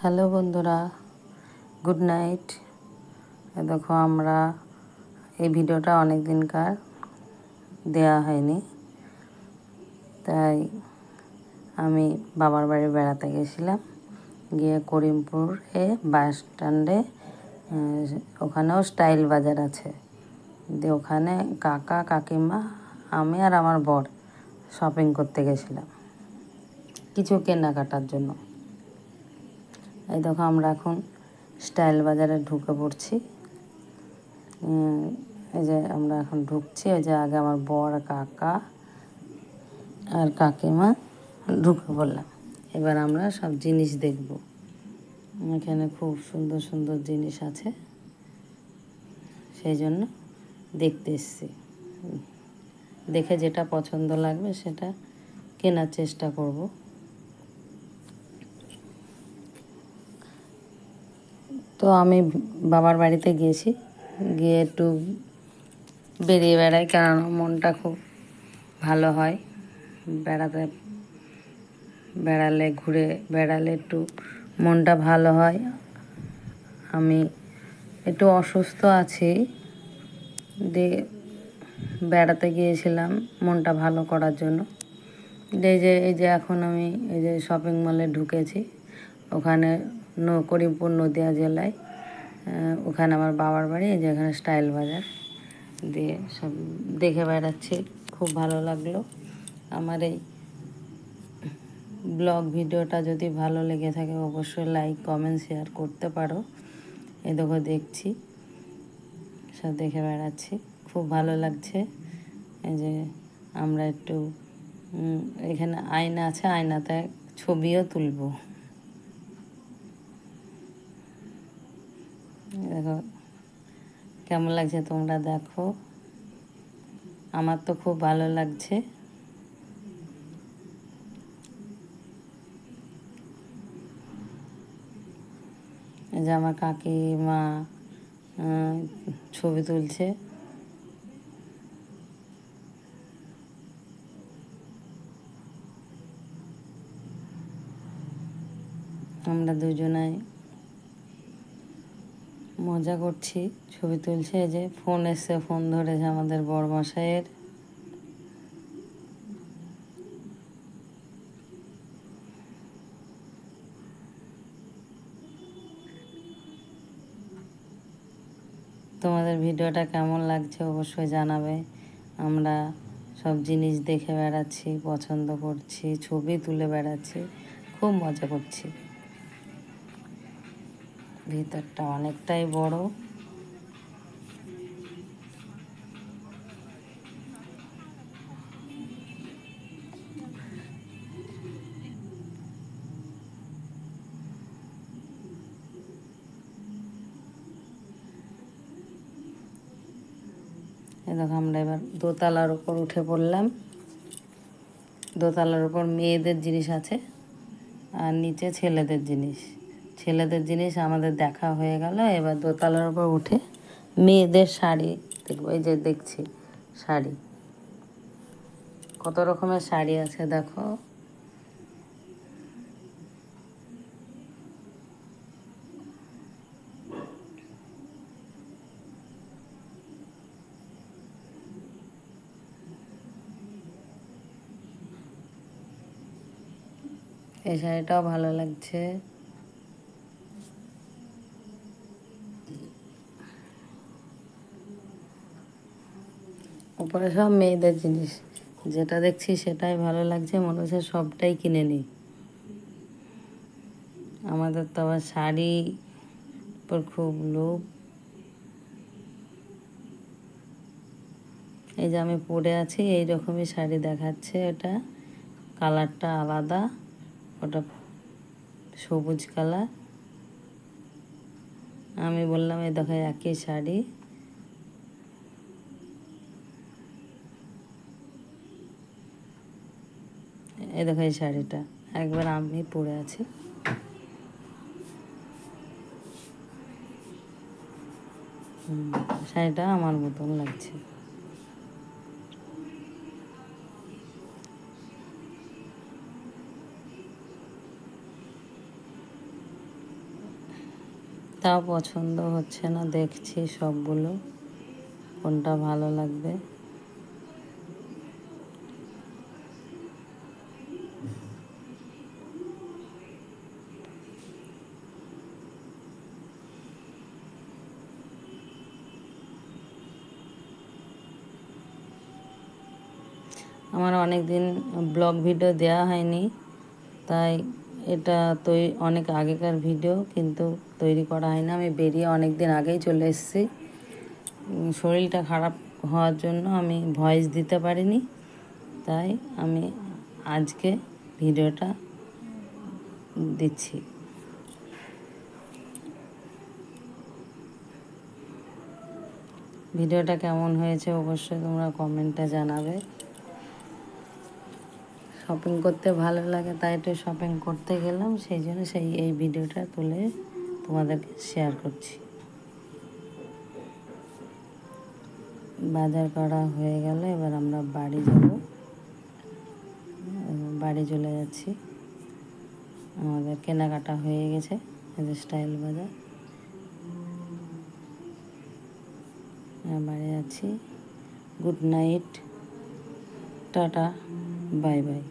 Hello বন্ধুরা, good night. দেখো আমরা এই ভিডিওটা অনেক দিনকার দেয়া হয়নি, তাই আমি বাবার বাড়ি বেড়াতে গেছিলাম। গিয়ে করিমপুরে বাস স্ট্যান্ডে ওখানেও স্টাইল বাজার আছে, দিয়ে ওখানে কাকা কাকিমা আমি আর আমার বর শপিং করতে গেছিলাম কিছু কেনাকাটার জন্য। এই দেখো আমরা এখন স্টাইল বাজারে ঢুকে পড়ছি। এই যে আমরা এখন ঢুকছি, ওই যে আগে আমার বর কাকা আর কাকিমা ঢুকে পড়লাম। এবার আমরা সব জিনিস দেখব। এখানে খুব সুন্দর সুন্দর জিনিস আছে, সেই জন্য দেখতে এসছি। দেখে যেটা পছন্দ লাগবে সেটা কেনার চেষ্টা করব। তো আমি বাবার বাড়িতে গিয়েছি, গিয়ে একটু বেরিয়ে বেড়াই, কারণ মনটা খুব ভালো হয়। ঘুরে বেড়ালে একটু মনটা ভালো হয়। আমি একটু অসুস্থ আছি, দিয়ে বেড়াতে গিয়েছিলাম মনটা ভালো করার জন্য। এই যে এখন আমি এই যে শপিং মলে ঢুকেছি। ওখানে করিমপুর নদিয়া জেলায়, ওখানে আমার বাবার বাড়ি। এই যে এখানে স্টাইল বাজার, দিয়ে সব দেখে বেড়াচ্ছি। খুব ভালো লাগলো। আমার এই ব্লগ ভিডিওটা যদি ভালো লেগে থাকে অবশ্যই লাইক কমেন্ট শেয়ার করতে পারো। এই দেখো দেখছি, সব দেখে বেড়াচ্ছি, খুব ভালো লাগছে। এই যে আমরা একটু এখানে আয়না আছে, আয়নাতে ছবিও তুলব। দেখো কেমন লাগছে তোমরা দেখো। আমার তো খুব ভালো লাগছে। এই যে আমার কাকিমা ছবি তুলছে। আমরা দুজনাই মজা করছি, ছবি তুলছে। এই যে ফোন এসছে, ফোন ধরেছে আমাদের বড়মশাইয়ের। তোমাদের ভিডিওটা কেমন লাগছে অবশ্যই জানাবে। আমরা সব জিনিস দেখে বেড়াচ্ছি, পছন্দ করছি, ছবি তুলে বেড়াচ্ছি, খুব মজা করছি। ভিতরটা অনেকটাই বড়। এই দেখো আমরা এবার দোতলার উপর উঠে পড়লাম। দোতলার উপর মেয়েদের জিনিস আছে, আর নিচে ছেলেদের জিনিস। ছেলেদের জিনিস আমাদের দেখা হয়ে গেল। এবার দোতলার উপর উঠে মেয়েদের শাড়ি দেখবো। এই যে দেখছি শাড়ি, কত রকমের শাড়ি আছে দেখো। এই শাড়িটাও ভালো লাগছে। উপরে সব মেয়েদের জিনিস, যেটা দেখছি সেটাই ভালো লাগছে, মনে হচ্ছে সবটাই কিনে নিই। আমাদের তো আবার শাড়ি পর খুব লোভ। এই যে আমি পরে আছি এই রকমই শাড়ি দেখাচ্ছে। এটা কালারটা আলাদা, ওটা সবুজ কালার। আমি বললাম এই দেখো একই শাড়ি। এই দেখো এই শাড়িটা একবার আমি পরে আছি। শাড়িটা আমার মতন লাগছে। তাও পছন্দ হচ্ছে না, দেখছি সবগুলো কোনটা ভালো লাগবে। আমার অনেক দিন ব্লগ ভিডিও দেওয়া হয়নি, তাই এটা অনেক আগেকার ভিডিও, কিন্তু তৈরি করা হয় না। আমি বেরিয়ে অনেক দিন আগেই চলে এসেছি। শরীরটা খারাপ হওয়ার জন্য আমি ভয়েস দিতে পারিনি, তাই আমি আজকে ভিডিওটা দিচ্ছি। ভিডিওটা কেমন হয়েছে অবশ্যই তোমরা কমেন্টে জানাবে। শপিং করতে ভালো লাগে, তাই একটু শপিং করতে গেলাম, সেই জন্য এই ভিডিওটা তুলে তোমাদেরকে শেয়ার করছি। বাজার করা হয়ে গেল, এবার আমরা বাড়ি যাব। বাড়ি চলে যাচ্ছি, আমাদের কেনাকাটা হয়ে গেছে। এই যে স্টাইল বাজার, বাড়ি যাচ্ছি। Good night, tata, bye bye.